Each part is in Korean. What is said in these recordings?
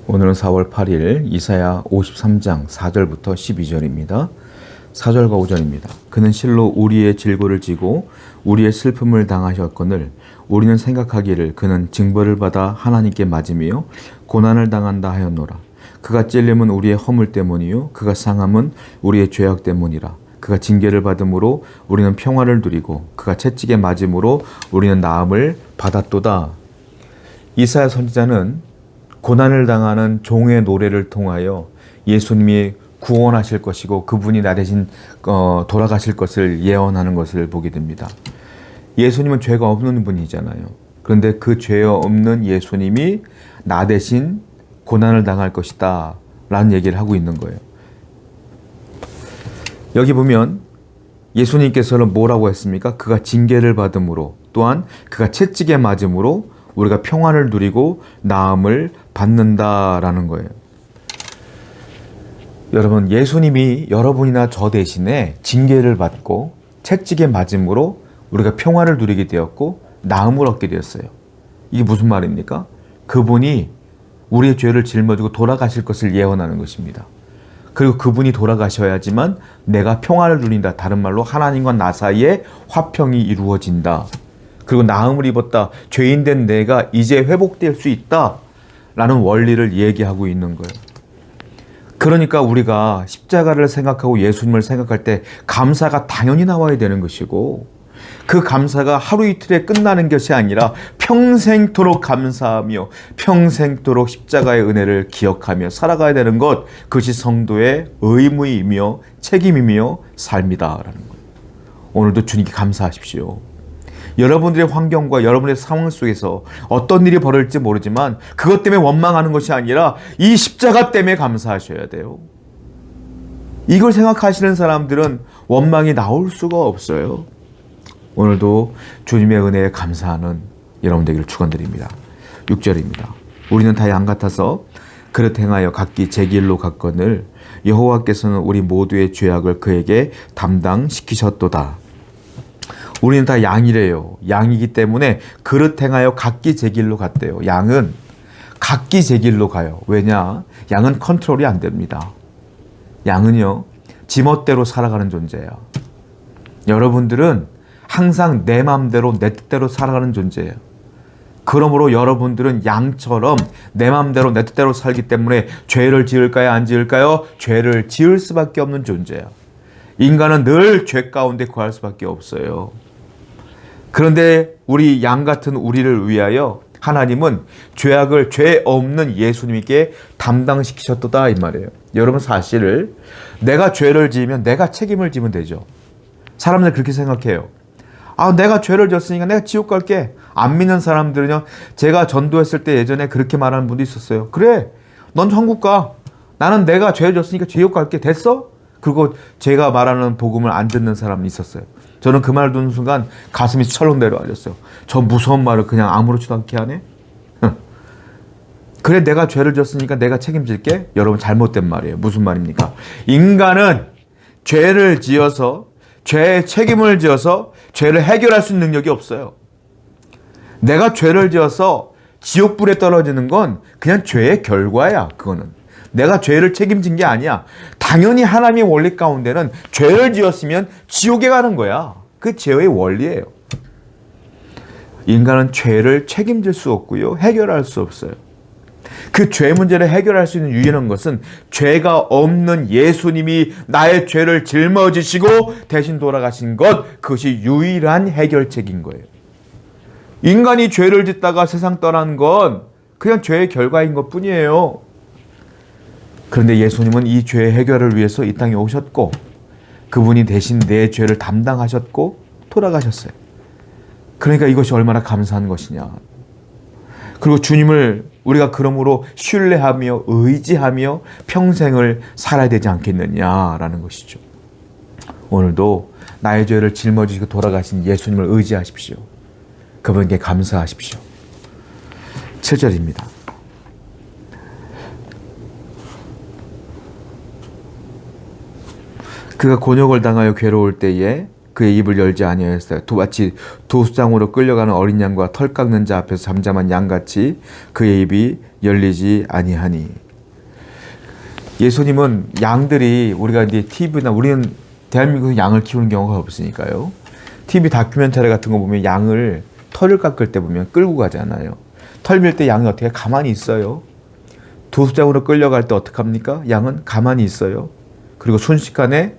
오늘은 4월 8일 이사야 53장 4절부터 12절입니다. 4절과 5절입니다. 그는 실로 우리의 질고를 지고 우리의 슬픔을 당하셨거늘 우리는 생각하기를 그는 징벌을 받아 하나님께 맞으며 고난을 당한다 하였노라. 그가 찔림은 우리의 허물 때문이요 그가 상함은 우리의 죄악 때문이라. 그가 징계를 받음으로 우리는 평화를 누리고 그가 채찍에 맞음으로 우리는 나음을 받았도다. 이사야 선지자는 고난을 당하는 종의 노래를 통하여 예수님이 구원하실 것이고 그분이 나 대신 돌아가실 것을 예언하는 것을 보게 됩니다. 예수님은 죄가 없는 분이잖아요. 그런데 그 죄 없는 예수님이 나 대신 고난을 당할 것이다 라는 얘기를 하고 있는 거예요. 여기 보면 예수님께서는 뭐라고 했습니까? 그가 징계를 받음으로 또한 그가 채찍에 맞음으로 우리가 평안을 누리고 나음을 받는다라는 거예요. 여러분, 예수님이 여러분이나 저 대신에 징계를 받고 채찍에 맞음으로 우리가 평안을 누리게 되었고 나음을 얻게 되었어요. 이게 무슨 말입니까? 그분이 우리의 죄를 짊어지고 돌아가실 것을 예언하는 것입니다. 그리고 그분이 돌아가셔야지만 내가 평안을 누린다. 다른 말로 하나님과 나 사이에 화평이 이루어진다. 그리고 나음을 입었다. 죄인된 내가 이제 회복될 수 있다. 라는 원리를 얘기하고 있는 거예요. 그러니까 우리가 십자가를 생각하고 예수님을 생각할 때 감사가 당연히 나와야 되는 것이고 그 감사가 하루 이틀에 끝나는 것이 아니라 평생토록 감사하며 평생토록 십자가의 은혜를 기억하며 살아가야 되는 것, 그것이 성도의 의무이며 책임이며 삶이다라는 거예요. 오늘도 주님께 감사하십시오. 여러분들의 환경과 여러분의 상황 속에서 어떤 일이 벌어질지 모르지만 그것 때문에 원망하는 것이 아니라 이 십자가 때문에 감사하셔야 돼요. 이걸 생각하시는 사람들은 원망이 나올 수가 없어요. 오늘도 주님의 은혜에 감사하는 여러분 되기를 축원드립니다. 6절입니다. 우리는 다 양 같아서 그릇 행하여 각기 제 길로 갔거늘 여호와께서는 우리 모두의 죄악을 그에게 담당시키셨도다. 우리는 다 양이래요. 양이기 때문에 그릇 행하여 각기 제 길로 갔대요. 양은 각기 제 길로 가요. 왜냐? 양은 컨트롤이 안 됩니다. 양은요, 지멋대로 살아가는 존재예요. 여러분들은 항상 내 마음대로 내 뜻대로 살아가는 존재예요. 그러므로 여러분들은 양처럼 내 마음대로 내 뜻대로 살기 때문에 죄를 지을까요? 안 지을까요? 죄를 지을 수밖에 없는 존재예요. 인간은 늘 죄 가운데 거할 수밖에 없어요. 그런데 우리 양 같은 우리를 위하여 하나님은 죄악을 죄 없는 예수님께 담당시키셨도다 이 말이에요. 여러분, 사실을 내가 죄를 지으면 내가 책임을 지면 되죠. 사람들 그렇게 생각해요. 내가 죄를 졌으니까 내가 지옥 갈게. 안 믿는 사람들은요, 제가 전도했을 때 예전에 그렇게 말하는 분도 있었어요. 그래, 넌 천국 가. 나는 내가 죄를 졌으니까 지옥 갈게. 됐어? 그리고 제가 말하는 복음을 안 듣는 사람이 있었어요. 저는 그 말을 듣는 순간 가슴이 철렁 내려앉았어요. 저 무서운 말을 그냥 아무렇지도 않게 하네? 그래, 내가 죄를 졌으니까 내가 책임질게? 여러분, 잘못된 말이에요. 무슨 말입니까? 인간은 죄를 지어서 죄의 책임을 지어서 죄를 해결할 수 있는 능력이 없어요. 내가 죄를 지어서 지옥불에 떨어지는 건 그냥 죄의 결과야. 그거는 내가 죄를 책임진 게 아니야. 당연히 하나님의 원리 가운데는 죄를 지었으면 지옥에 가는 거야. 그 죄의 원리예요. 인간은 죄를 책임질 수 없고요, 해결할 수 없어요. 그 죄 문제를 해결할 수 있는 유일한 것은 죄가 없는 예수님이 나의 죄를 짊어지시고 대신 돌아가신 것, 그것이 유일한 해결책인 거예요. 인간이 죄를 짓다가 세상 떠난 건 그냥 죄의 결과인 것 뿐이에요. 그런데 예수님은 이 죄의 해결을 위해서 이 땅에 오셨고 그분이 대신 내 죄를 담당하셨고 돌아가셨어요. 그러니까 이것이 얼마나 감사한 것이냐. 그리고 주님을 우리가 그러므로 신뢰하며 의지하며 평생을 살아야 되지 않겠느냐라는 것이죠. 오늘도 나의 죄를 짊어지시고 돌아가신 예수님을 의지하십시오. 그분께 감사하십시오. 7절입니다. 그가 곤욕을 당하여 괴로울 때에 그의 입을 열지 아니하였어요. 마치 도수장으로 끌려가는 어린 양과 털 깎는 자 앞에서 잠잠한 양같이 그의 입이 열리지 아니하니. 예수님은 양들이, 우리가 이제 TV나, 우리는 대한민국에서 양을 키우는 경우가 없으니까요. TV 다큐멘터리 같은 거 보면 양을 털을 깎을 때 보면 끌고 가잖아요. 털 밀 때 양이 어떻게 가만히 있어요? 도수장으로 끌려갈 때 어떡합니까? 양은 가만히 있어요. 그리고 순식간에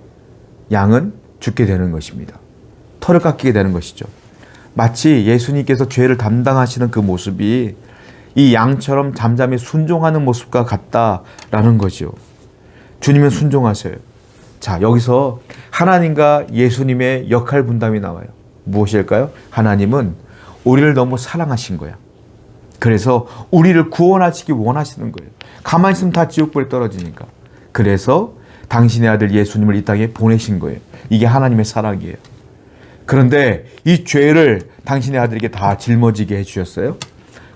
양은 죽게 되는 것입니다. 털을 깎이게 되는 것이죠. 마치 예수님께서 죄를 담당하시는 그 모습이 이 양처럼 잠잠히 순종하는 모습과 같다라는 거죠. 주님은 순종하셔요. 자, 여기서 하나님과 예수님의 역할 분담이 나와요. 무엇일까요? 하나님은 우리를 너무 사랑하신 거야. 그래서 우리를 구원하시기 원하시는 거예요. 가만히 있으면 다 지옥불에 떨어지니까. 그래서 당신의 아들 예수님을 이 땅에 보내신 거예요. 이게 하나님의 사랑이에요. 그런데 이 죄를 당신의 아들에게 다 짊어지게 해주셨어요.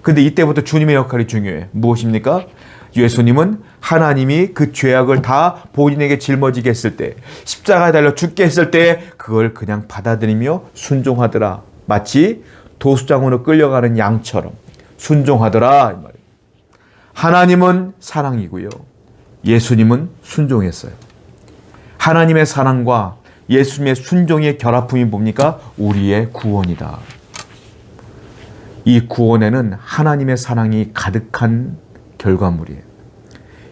근데 이때부터 주님의 역할이 중요해요. 무엇입니까? 예수님은 하나님이 그 죄악을 다 본인에게 짊어지게 했을 때, 십자가에 달려 죽게 했을 때 그걸 그냥 받아들이며 순종하더라. 마치 도수장으로 끌려가는 양처럼 순종하더라, 이 말이에요. 하나님은 사랑이고요, 예수님은 순종했어요. 하나님의 사랑과 예수님의 순종의 결합품이 뭡니까? 우리의 구원이다. 이 구원에는 하나님의 사랑이 가득한 결과물이에요.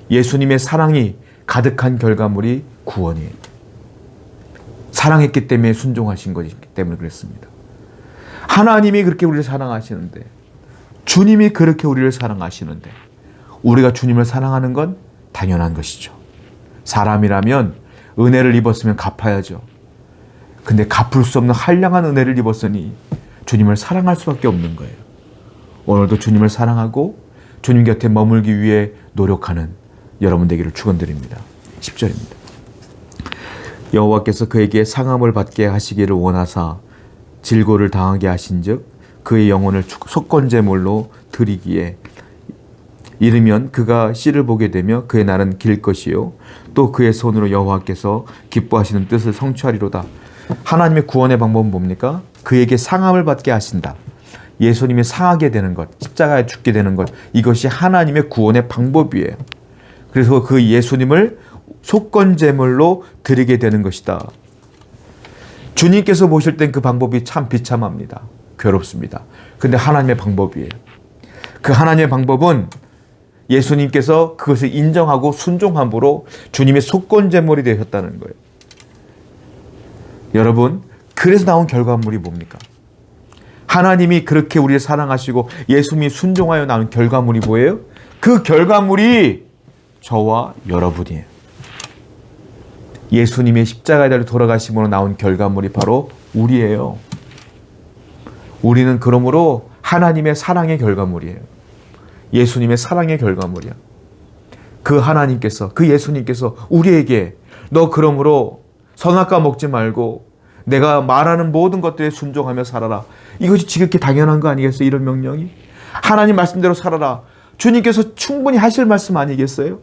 예수님의 사랑이 가득한 결과물이 구원이에요. 사랑했기 때문에 순종하신 것이기 때문에 그랬습니다. 하나님이 그렇게 우리를 사랑하시는데, 주님이 그렇게 우리를 사랑하시는데, 우리가 주님을 사랑하는 건 당연한 것이죠. 사람이라면 은혜를 입었으면 갚아야죠. 근데 갚을 수 없는 한량한 은혜를 입었으니 주님을 사랑할 수밖에 없는 거예요. 오늘도 주님을 사랑하고 주님 곁에 머물기 위해 노력하는 여러분 되기를 축원드립니다. 10절입니다. 여호와께서 그에게 상함을 받게 하시기를 원하사 질고를 당하게 하신즉 그의 영혼을 속건제물로 드리기에 이르면 그가 씨를 보게 되며 그의 날은 길 것이요 또 그의 손으로 여호와께서 기뻐하시는 뜻을 성취하리로다. 하나님의 구원의 방법은 뭡니까? 그에게 상함을 받게 하신다. 예수님이 상하게 되는 것, 십자가에 죽게 되는 것, 이것이 하나님의 구원의 방법이에요. 그래서 그 예수님을 속건제물로 드리게 되는 것이다. 주님께서 보실 땐 그 방법이 참 비참합니다. 괴롭습니다. 근데 하나님의 방법이에요. 그 하나님의 방법은 예수님께서 그것을 인정하고 순종함으로 주님의 속건제물이 되셨다는 거예요. 여러분, 그래서 나온 결과물이 뭡니까? 하나님이 그렇게 우리를 사랑하시고 예수님이 순종하여 나온 결과물이 뭐예요? 그 결과물이 저와 여러분이에요. 예수님의 십자가에 달려 돌아가심으로 나온 결과물이 바로 우리예요. 우리는 그러므로 하나님의 사랑의 결과물이에요. 예수님의 사랑의 결과물이야. 그 하나님께서, 그 예수님께서 우리에게 너 그러므로 선악과 먹지 말고 내가 말하는 모든 것들에 순종하며 살아라. 이것이 지극히 당연한 거 아니겠어요? 이런 명령이. 하나님 말씀대로 살아라. 주님께서 충분히 하실 말씀 아니겠어요?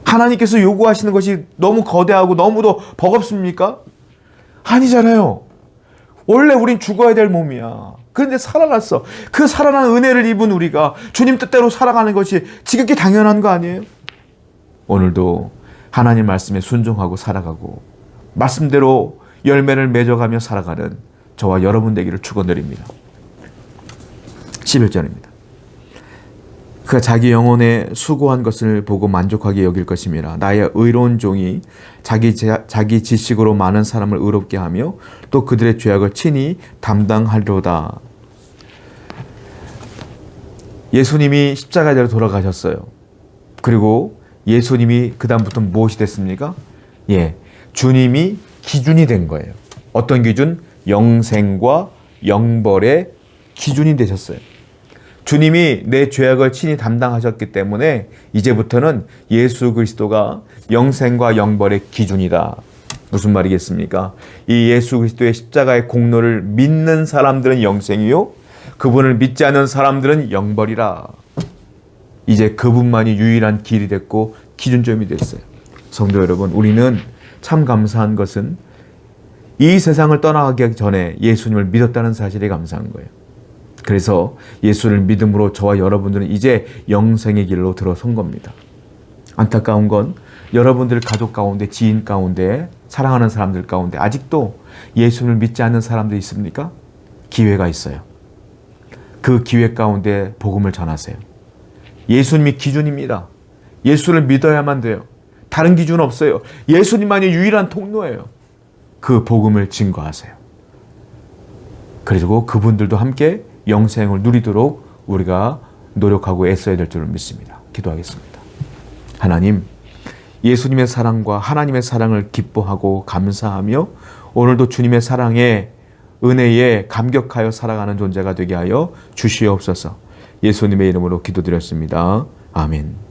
하나님께서 요구하시는 것이 너무 거대하고 너무도 버겁습니까? 아니잖아요. 원래 우린 죽어야 될 몸이야. 그런데 살아났어. 그 살아난 은혜를 입은 우리가 주님 뜻대로 살아가는 것이 지극히 당연한 거 아니에요? 오늘도 하나님 말씀에 순종하고 살아가고 말씀대로 열매를 맺어가며 살아가는 저와 여러분 되기를 축원드립니다. 11절입니다. 그가 자기 영혼에 수고한 것을 보고 만족하게 여길 것임이라. 나의 의로운 종이 자기 지식으로 많은 사람을 의롭게 하며 또 그들의 죄악을 친히 담당하리로다. 예수님이 십자가에 달려 돌아가셨어요. 그리고 예수님이 그 다음부터 무엇이 됐습니까? 주님이 기준이 된 거예요. 어떤 기준? 영생과 영벌의 기준이 되셨어요. 주님이 내 죄악을 친히 담당하셨기 때문에 이제부터는 예수 그리스도가 영생과 영벌의 기준이다. 무슨 말이겠습니까? 이 예수 그리스도의 십자가의 공로를 믿는 사람들은 영생이요, 그분을 믿지 않는 사람들은 영벌이라. 이제 그분만이 유일한 길이 됐고 기준점이 됐어요. 성도 여러분, 우리는 참 감사한 것은 이 세상을 떠나가기 전에 예수님을 믿었다는 사실에 감사한 거예요. 그래서 예수를 믿음으로 저와 여러분들은 이제 영생의 길로 들어선 겁니다. 안타까운 건 여러분들 가족 가운데, 지인 가운데, 사랑하는 사람들 가운데 아직도 예수를 믿지 않는 사람들이 있습니까? 기회가 있어요. 그 기회 가운데 복음을 전하세요. 예수님이 기준입니다. 예수를 믿어야만 돼요. 다른 기준 없어요. 예수님만이 유일한 통로예요. 그 복음을 증거하세요. 그리고 그분들도 함께 영생을 누리도록 우리가 노력하고 애써야 될 줄을 믿습니다. 기도하겠습니다. 하나님, 예수님의 사랑과 하나님의 사랑을 기뻐하고 감사하며 오늘도 주님의 사랑에, 은혜에 감격하여 살아가는 존재가 되게 하여 주시옵소서. 예수님의 이름으로 기도드렸습니다. 아멘.